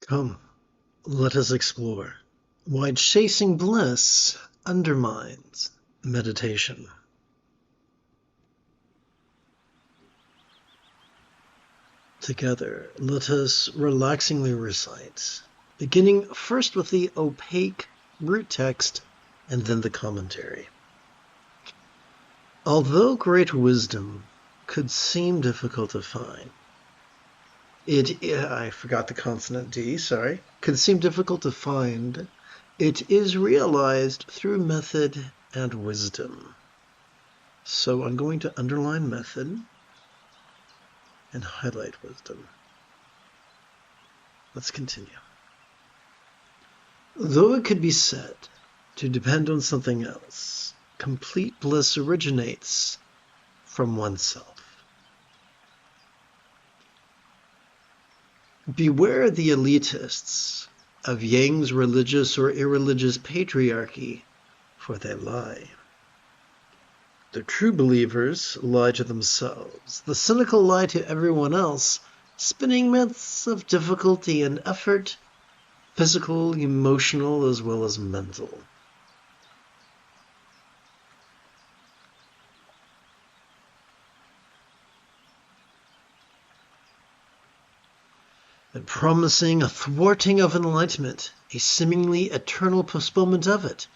Come, let us explore why chasing bliss undermines meditation. Together, let us relaxingly recite, beginning first with the opaque root text and then the commentary. Although great wisdom could seem difficult to find, I forgot the consonant D, sorry. Could seem difficult to find. It is realized through method and wisdom. So I'm going to underline method and highlight wisdom. Let's continue. Though it could be said to depend on something else, complete bliss originates from oneself. Beware the elitists of Yang's religious or irreligious patriarchy, for they lie. The true believers lie to themselves. The cynical lie to everyone else, spinning myths of difficulty and effort, physical, emotional, as well as mental. And promising a thwarting of enlightenment, a seemingly eternal postponement of it,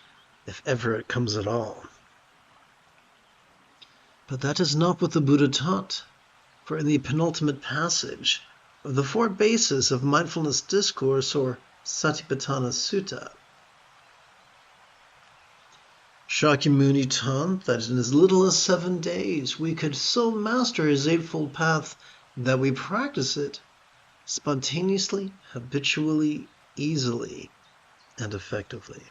if ever it comes at all. But that is not what the Buddha taught, for in the penultimate passage of the four bases of mindfulness discourse, or Satipatthana Sutta, Shakyamuni taught that in as little as 7 days we could so master his eightfold path that we practice it spontaneously, habitually, easily, and effectively.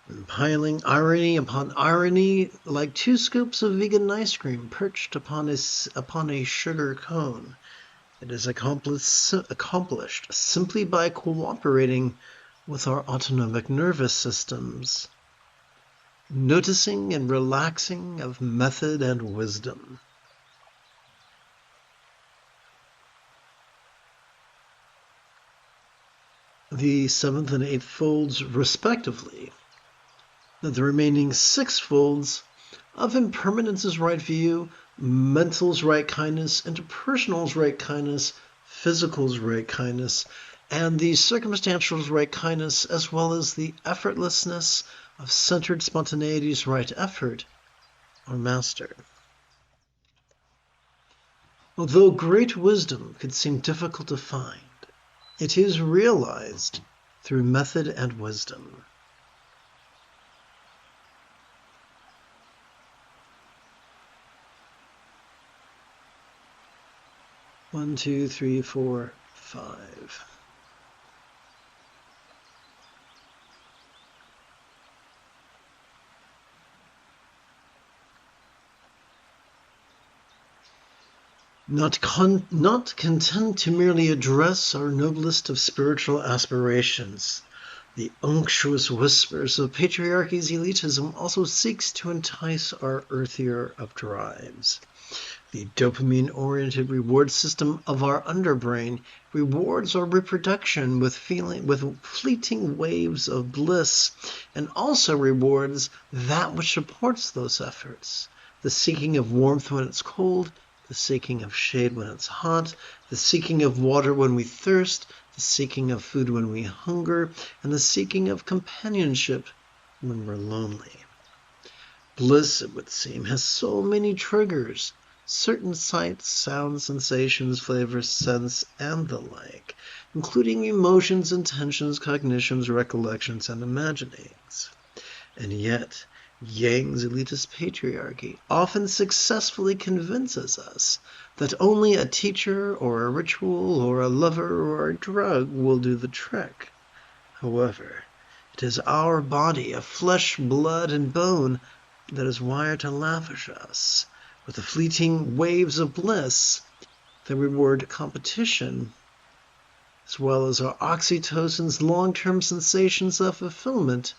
And piling irony upon irony like 2 scoops of vegan ice cream perched upon a sugar cone, it is accomplished simply by cooperating with our autonomic nervous systems, noticing and relaxing of method and wisdom. The 7th and 8th folds, respectively, the remaining 6 folds of impermanence's right view, mental's right kindness, interpersonal's right kindness, physical's right kindness, and the circumstantial's right kindness, as well as the effortlessness of centered spontaneity's right effort, are mastered. Although great wisdom could seem difficult to find, it is realized through method and wisdom. One, two, three, four, 5. Not content to merely address our noblest of spiritual aspirations, the unctuous whispers of patriarchy's elitism also seeks to entice our earthier of drives. The dopamine-oriented reward system of our underbrain rewards our reproduction with fleeting waves of bliss, and also rewards that which supports those efforts, the seeking of warmth when it's cold, the seeking of shade when it's hot, the seeking of water when we thirst, the seeking of food when we hunger, and the seeking of companionship when we're lonely. Bliss, it would seem, has so many triggers, certain sights, sounds, sensations, flavors, scents, and the like, including emotions, intentions, cognitions, recollections, and imaginings. And yet, Yang's elitist patriarchy often successfully convinces us that only a teacher or a ritual or a lover or a drug will do the trick. However, it is our body of flesh, blood, and bone that is wired to lavish us with the fleeting waves of bliss that reward competition, as well as our oxytocin's long-term sensations of fulfillment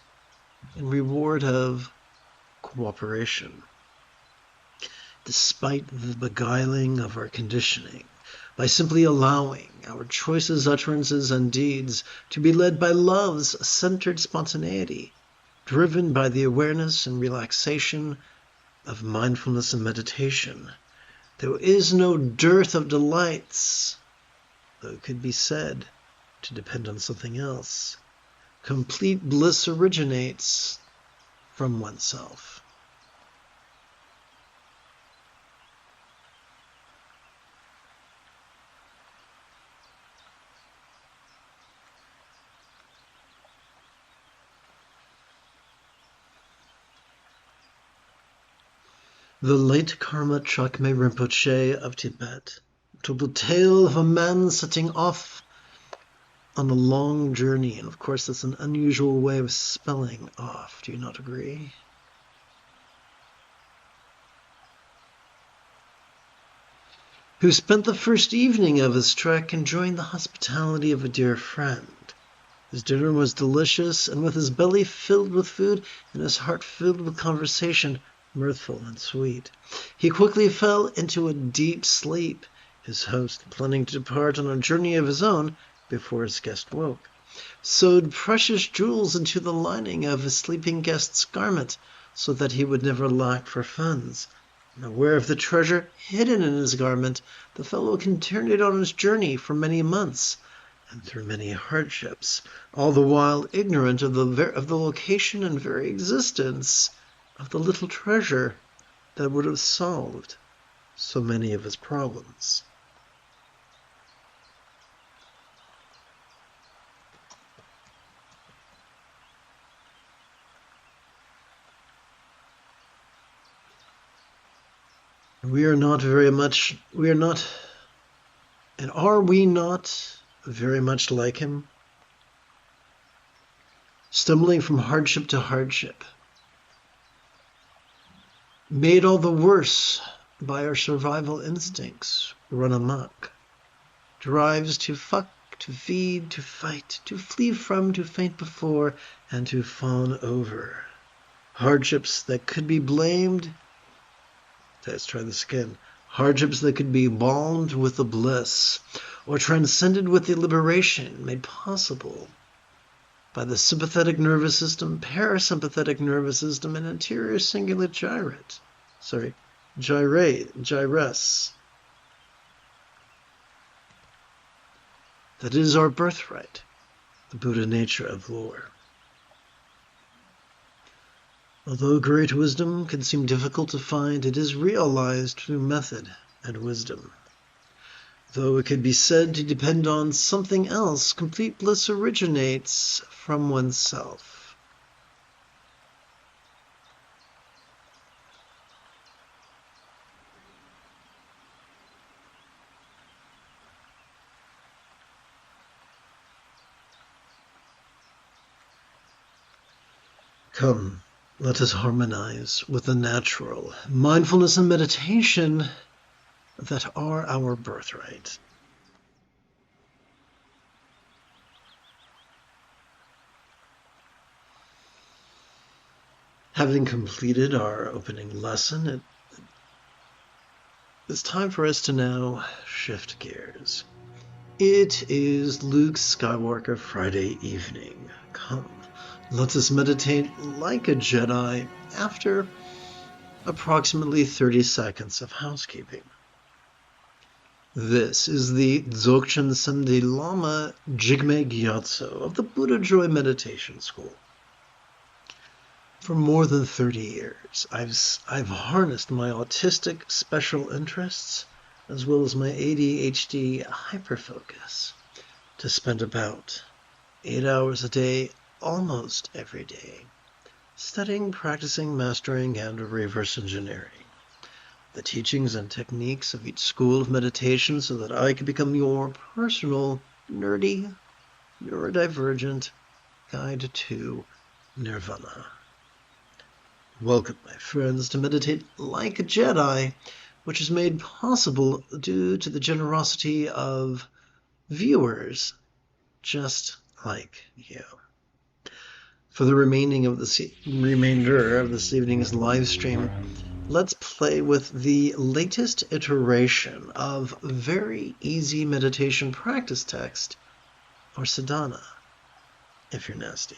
in reward of cooperation. Despite the beguiling of our conditioning, by simply allowing our choices, utterances, and deeds to be led by love's centered spontaneity, driven by the awareness and relaxation of mindfulness and meditation. There is no dearth of delights, though it could be said to depend on something else. Complete bliss originates from oneself. The late Karma Jigme Rinpoche of Tibet told the tale of a man setting off on a long journey, and of course that's an unusual way of spelling off. Do you not agree? Who spent the first evening of his trek enjoying the hospitality of a dear friend. His dinner was delicious, and with his belly filled with food and his heart filled with conversation, mirthful and sweet, he quickly fell into a deep sleep, his host, planning to depart on a journey of his own before his guest woke, sewed precious jewels into the lining of his sleeping guest's garment so that he would never lack for funds. And aware of the treasure hidden in his garment, the fellow continued on his journey for many months and through many hardships, all the while ignorant of the location and very existence of the little treasure that would have solved so many of his problems. And are we not very much like him? Stumbling from hardship to hardship, made all the worse by our survival instincts run amok. Drives to fuck, to feed, to fight, to flee from, to faint before, and to fawn over. Hardships that could be blamed. Let's try this again. Hardships that could be balmed with the bliss, or transcended with the liberation made possible by the sympathetic nervous system, parasympathetic nervous system, and anterior cingulate gyrus. That is our birthright, the Buddha nature of lore. Although great wisdom can seem difficult to find, it is realized through method and wisdom. Though it could be said to depend on something else, complete bliss originates from oneself. Come, let us harmonize with the natural mindfulness and meditation that are our birthright. Having completed our opening lesson, it's time for us to now shift gears. It is Luke Skywalker Friday evening. Come, let us meditate like a Jedi after approximately 30 seconds of housekeeping. This is the Dzogchen Sende Lama Jigme Gyatso of the Buddha Joy Meditation School. For more than 30 years, I've harnessed my autistic special interests as well as my ADHD hyperfocus to spend about 8 hours a day, almost every day, studying, practicing, mastering, and reverse engineering the teachings and techniques of each school of meditation so that I can become your personal, nerdy, neurodivergent guide to nirvana. Welcome, my friends, to Meditate Like a Jedi, which is made possible due to the generosity of viewers just like you. For the remainder of this evening's live stream, let's play with the latest iteration of very easy meditation practice text, or sadhana, if you're nasty.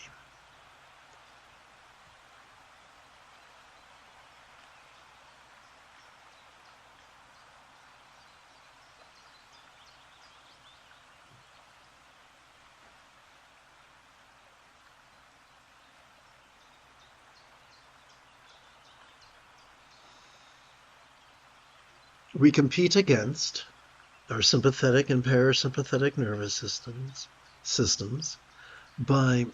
We compete against our sympathetic and parasympathetic nervous systems by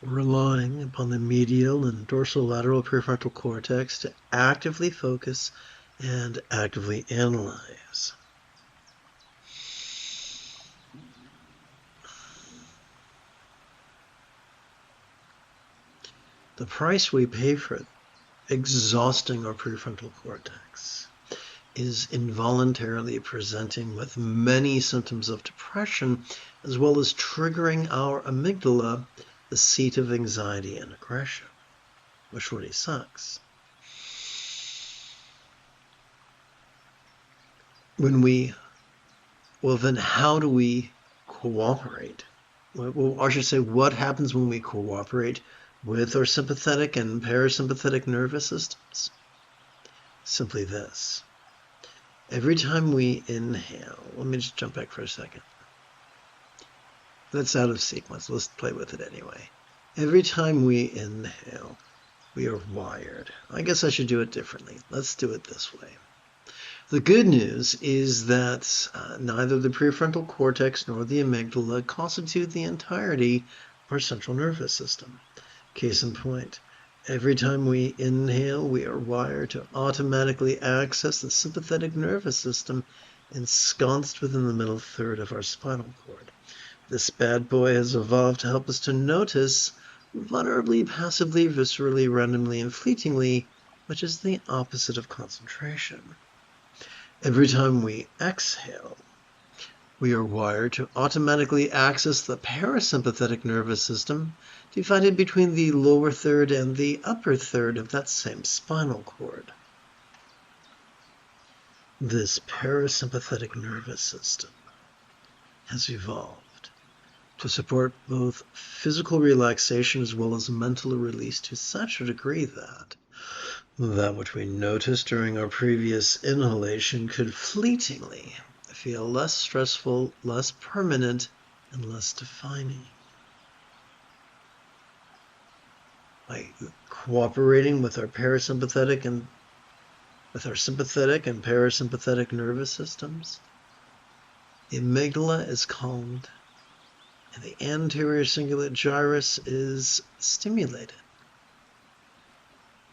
relying upon the medial and dorsolateral prefrontal cortex to actively focus and actively analyze. The price we pay for exhausting our prefrontal cortex is involuntarily presenting with many symptoms of depression, as well as triggering our amygdala, the seat of anxiety and aggression, which really sucks. Then how do we cooperate? Well, I should say, what happens when we cooperate with our sympathetic and parasympathetic nervous systems? Simply this. Every time we inhale, let me just jump back for a second. That's out of sequence. Let's play with it anyway. Every time we inhale, we are wired. I guess I should do it differently. Let's do it this way. The good news is that neither the prefrontal cortex nor the amygdala constitute the entirety of our central nervous system. Case in point, every time we inhale, we are wired to automatically access the sympathetic nervous system ensconced within the middle third of our spinal cord. This bad boy has evolved to help us to notice vulnerably, passively, viscerally, randomly, and fleetingly, which is the opposite of concentration. Every time we exhale, we are wired to automatically access the parasympathetic nervous system, divided between the lower third and the upper third of that same spinal cord. This parasympathetic nervous system has evolved to support both physical relaxation as well as mental release to such a degree that which we noticed during our previous inhalation could fleetingly feel less stressful, less permanent, and less defining. By cooperating with our sympathetic and parasympathetic nervous systems, the amygdala is calmed and the anterior cingulate gyrus is stimulated,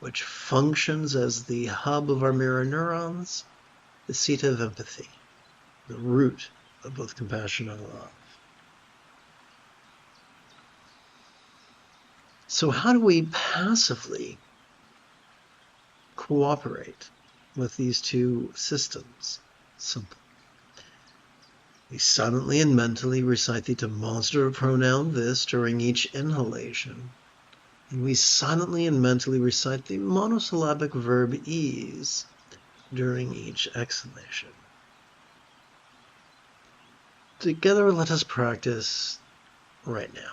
which functions as the hub of our mirror neurons, the seat of empathy, the root of both compassion and love. So how do we passively cooperate with these two systems? Simple. We silently and mentally recite the demonstrative pronoun this during each inhalation, and we silently and mentally recite the monosyllabic verb ease during each exhalation. Together, let us practice right now.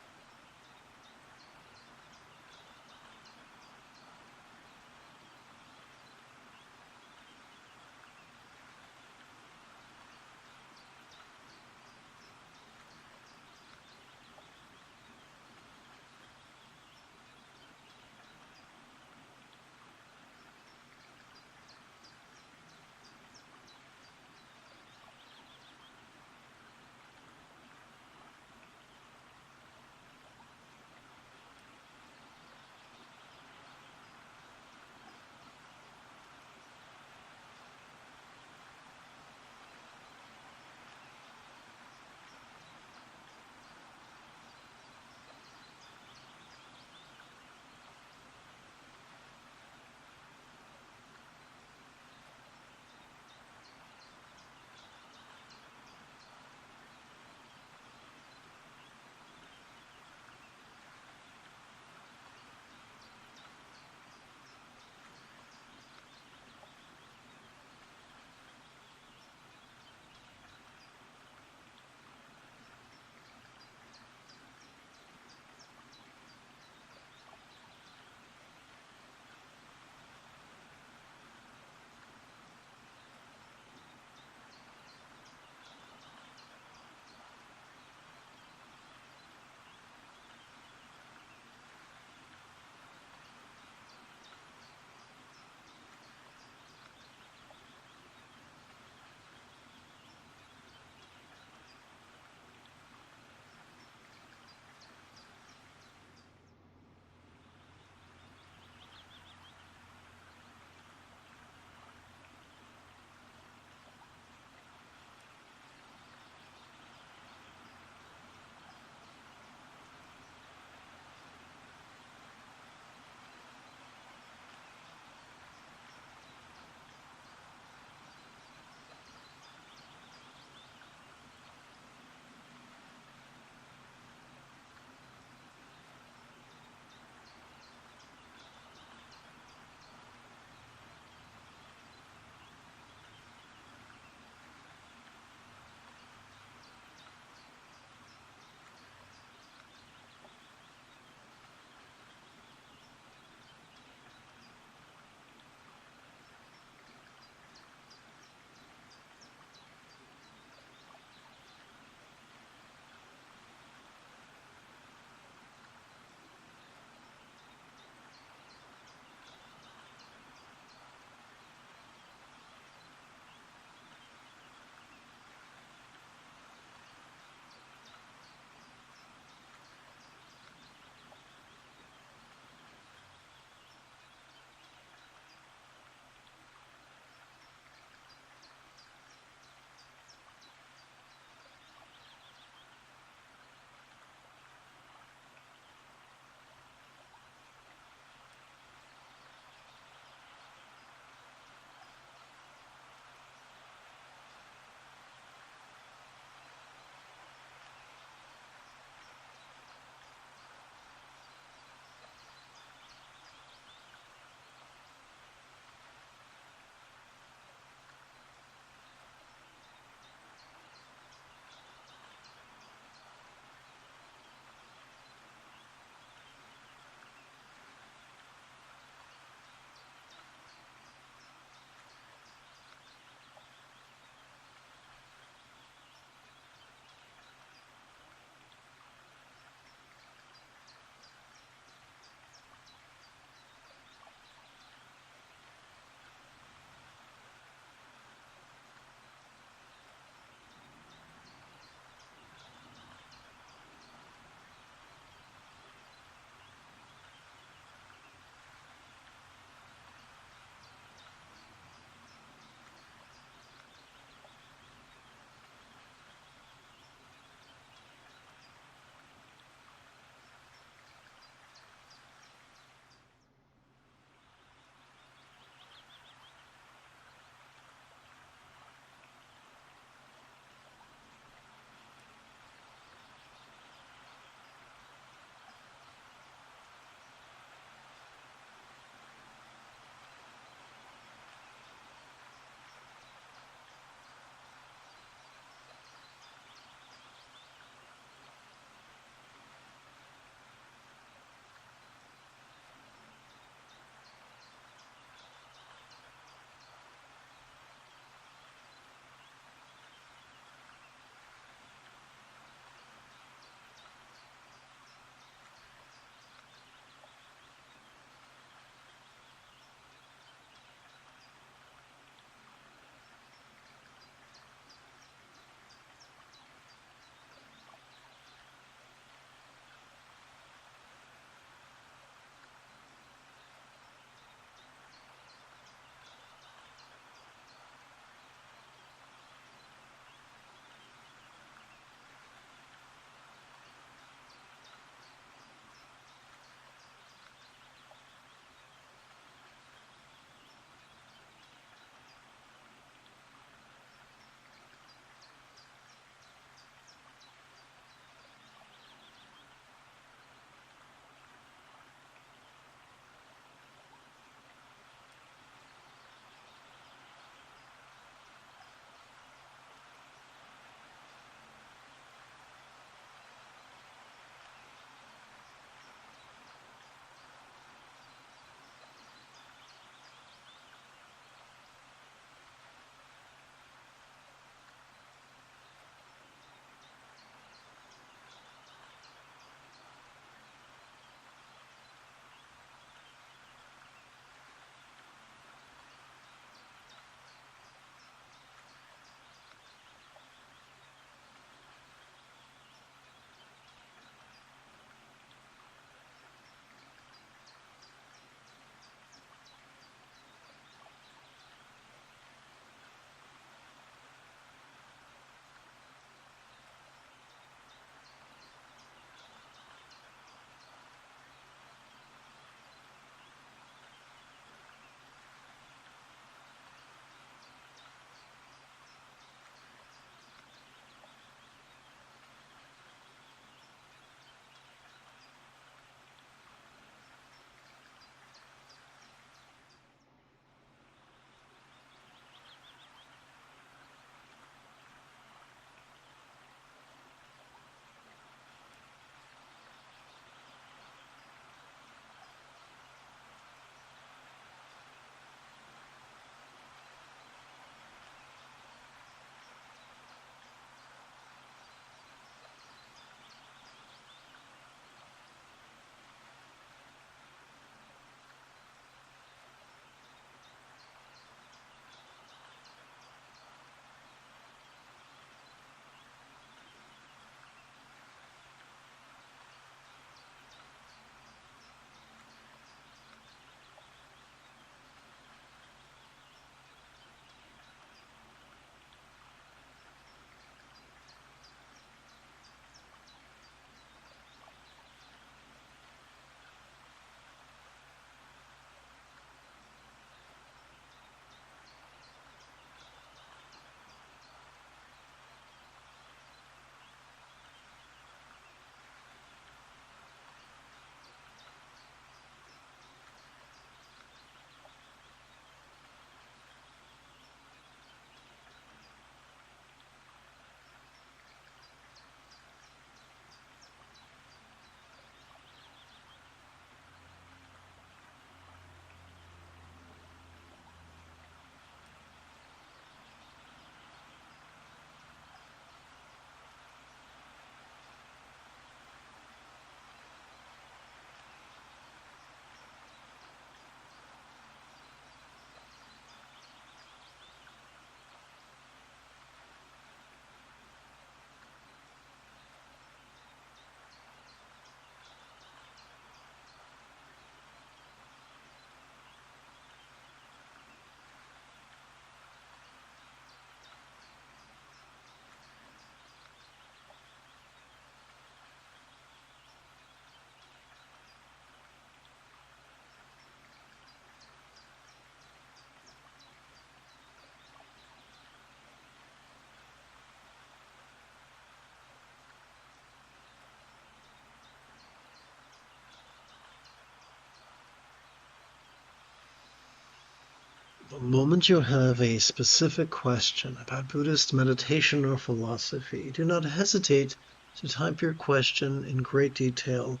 The moment you have a specific question about Buddhist meditation or philosophy, do not hesitate to type your question in great detail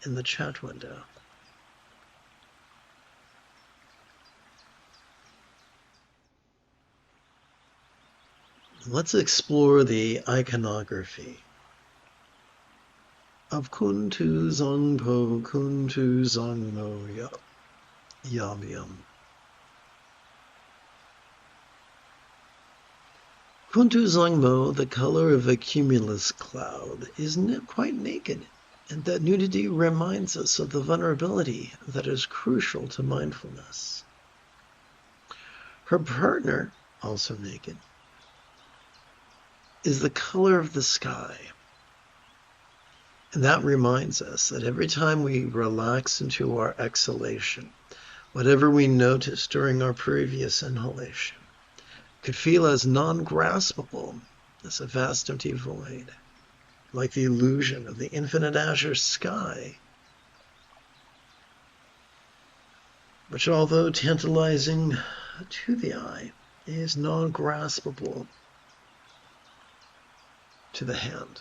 in the chat window. Let's explore the iconography of 20jun25, 20jun25, yum yum. 20jun25, the color of a cumulus cloud, is quite naked, and that nudity reminds us of the vulnerability that is crucial to mindfulness. Her partner, also naked, is the color of the sky. And that reminds us that every time we relax into our exhalation, whatever we noticed during our previous inhalation could feel as non-graspable as a vast empty void, like the illusion of the infinite azure sky, which, although tantalizing to the eye, is non-graspable to the hand.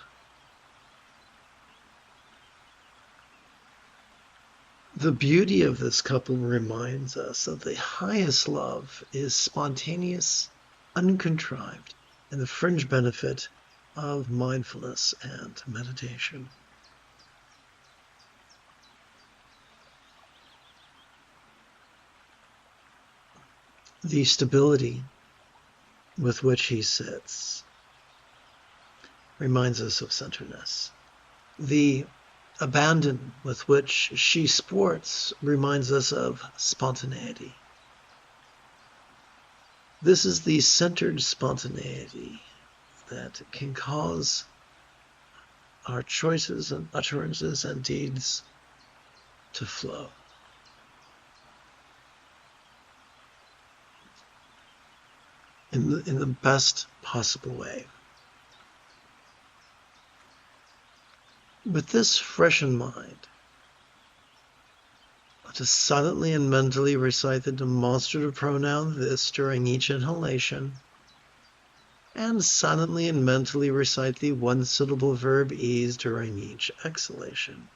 The beauty of this couple reminds us that the highest love is spontaneous, uncontrived, and the fringe benefit of mindfulness and meditation. The stability with which he sits reminds us of centeredness. The abandon with which she sports reminds us of spontaneity. This is the centered spontaneity that can cause our choices and utterances and deeds to flow. In the best possible way. With this fresh in mind, let us silently and mentally recite the demonstrative pronoun this during each inhalation, and silently and mentally recite the one-syllable verb ease during each exhalation.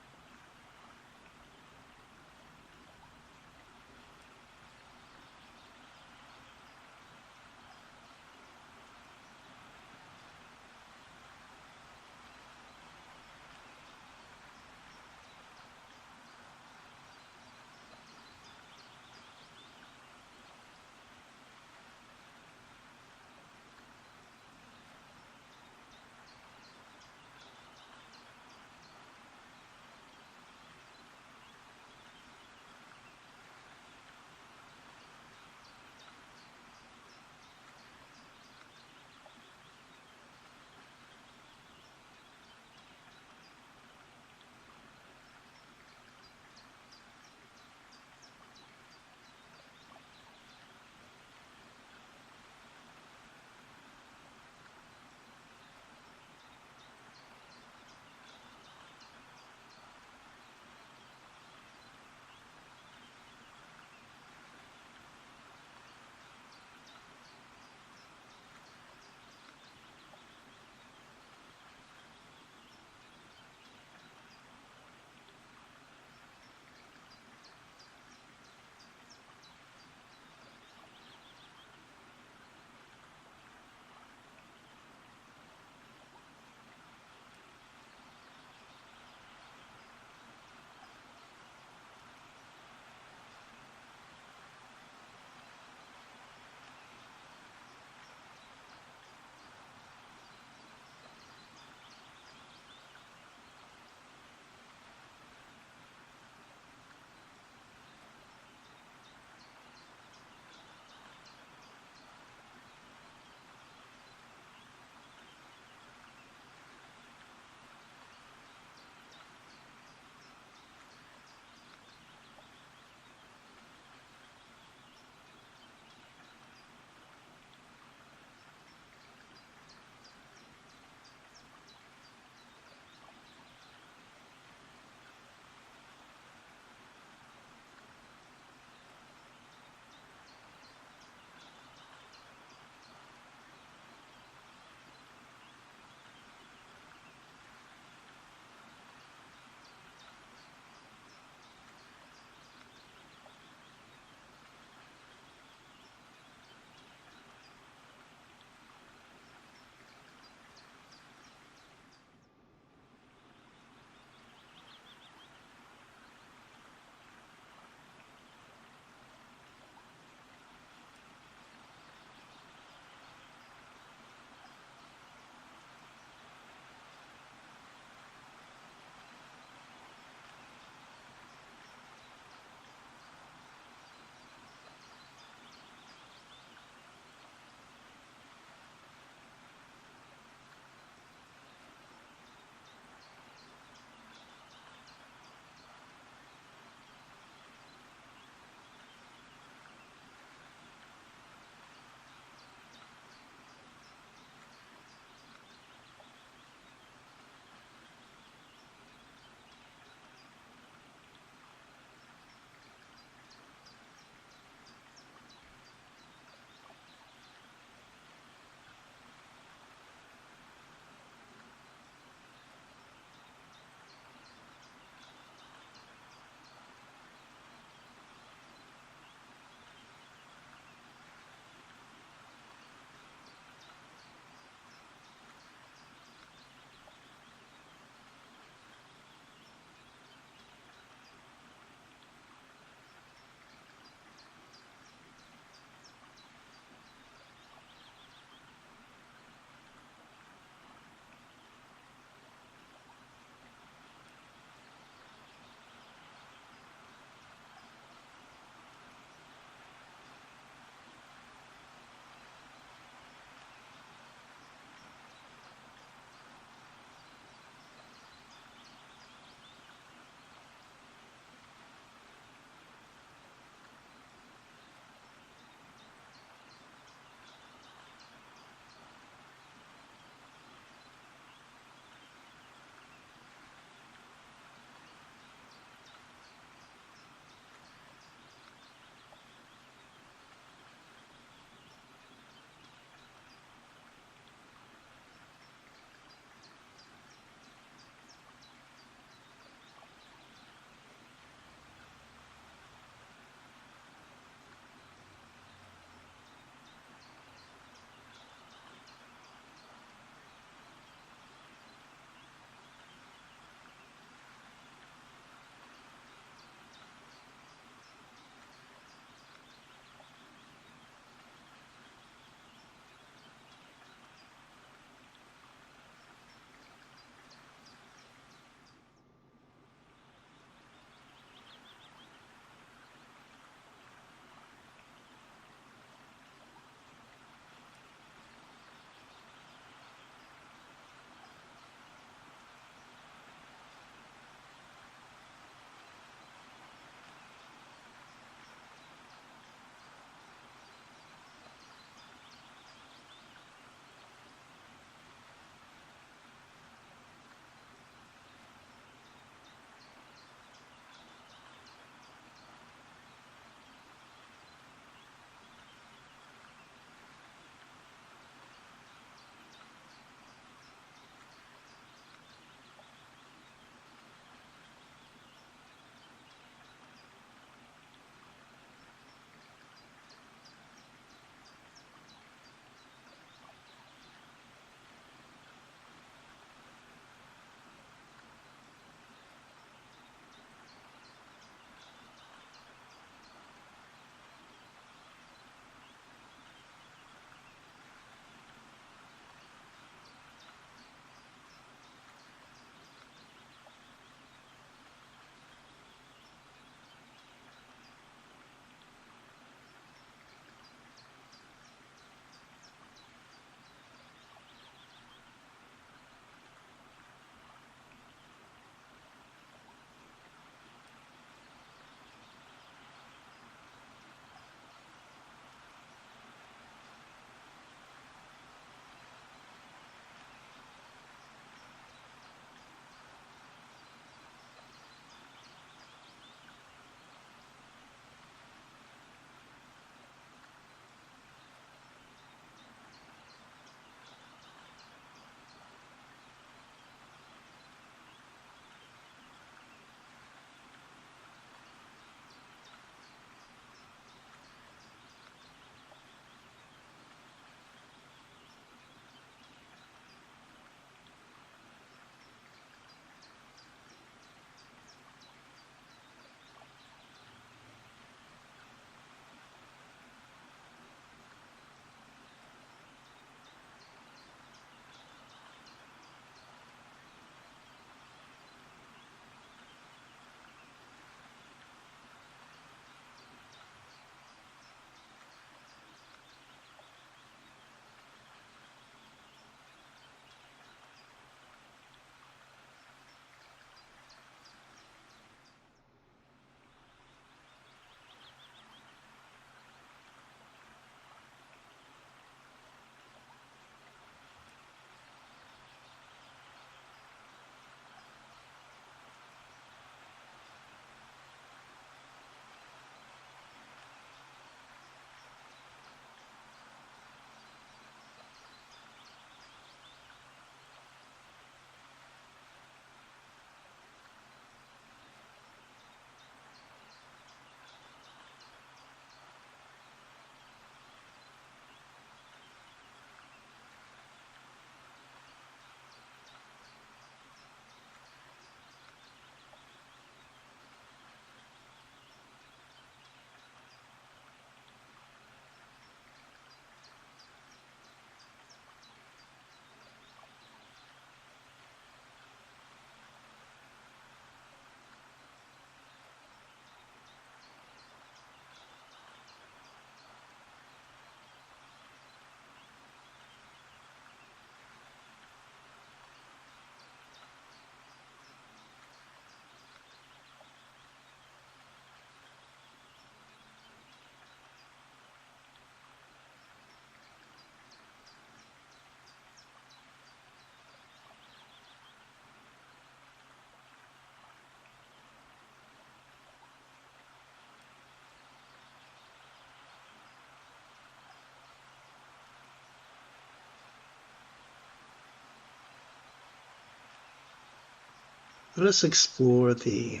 let us explore the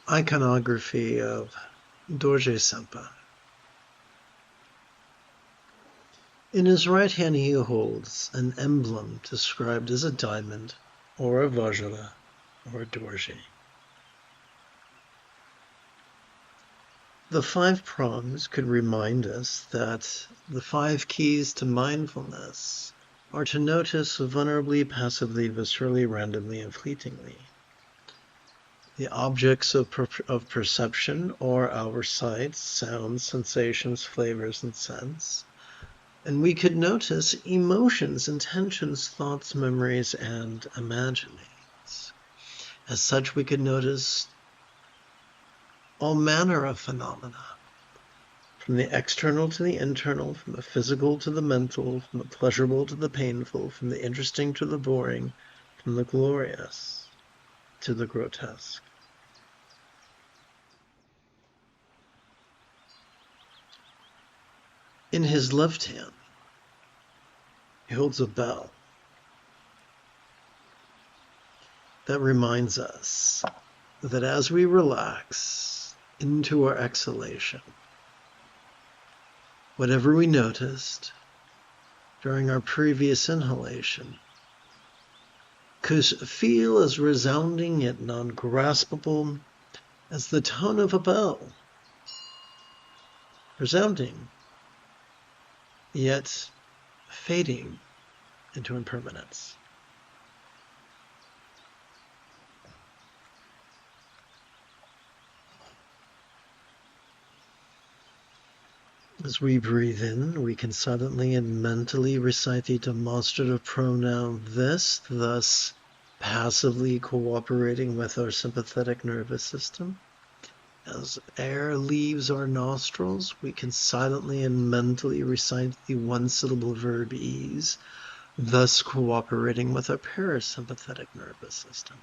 iconography of Dorje Senpai. In his right hand he holds an emblem described as a diamond, or a vajra, or a dorje. The 5 prongs could remind us that the 5 keys to mindfulness are to notice vulnerably, passively, viscerally, randomly, and fleetingly. The objects of perception are our sights, sounds, sensations, flavors, and scents. And we could notice emotions, intentions, thoughts, memories, and imaginings. As such, we could notice all manner of phenomena, from the external to the internal, from the physical to the mental, from the pleasurable to the painful, from the interesting to the boring, from the glorious to the grotesque. In his left hand, he holds a bell that reminds us that as we relax into our exhalation, whatever we noticed during our previous inhalation could feel as resounding yet non-graspable as the tone of a bell. Resounding, yet fading into impermanence. As we breathe in, we can silently and mentally recite the demonstrative pronoun this, thus passively cooperating with our sympathetic nervous system. As air leaves our nostrils, we can silently and mentally recite the one-syllable verb ease, thus cooperating with our parasympathetic nervous system.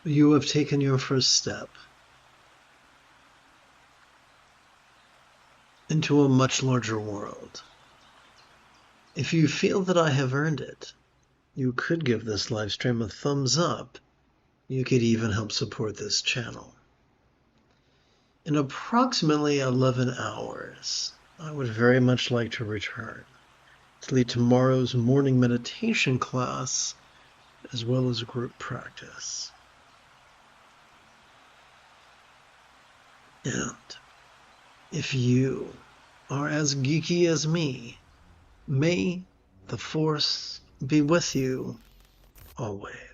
you have taken your first step into a much larger world. If you feel that I have earned it, you could give this live stream a thumbs up. You could even help support this channel. In approximately 11 hours, I would very much like to return to lead tomorrow's morning meditation class as well as group practice. And if you are as geeky as me, may the Force be with you always.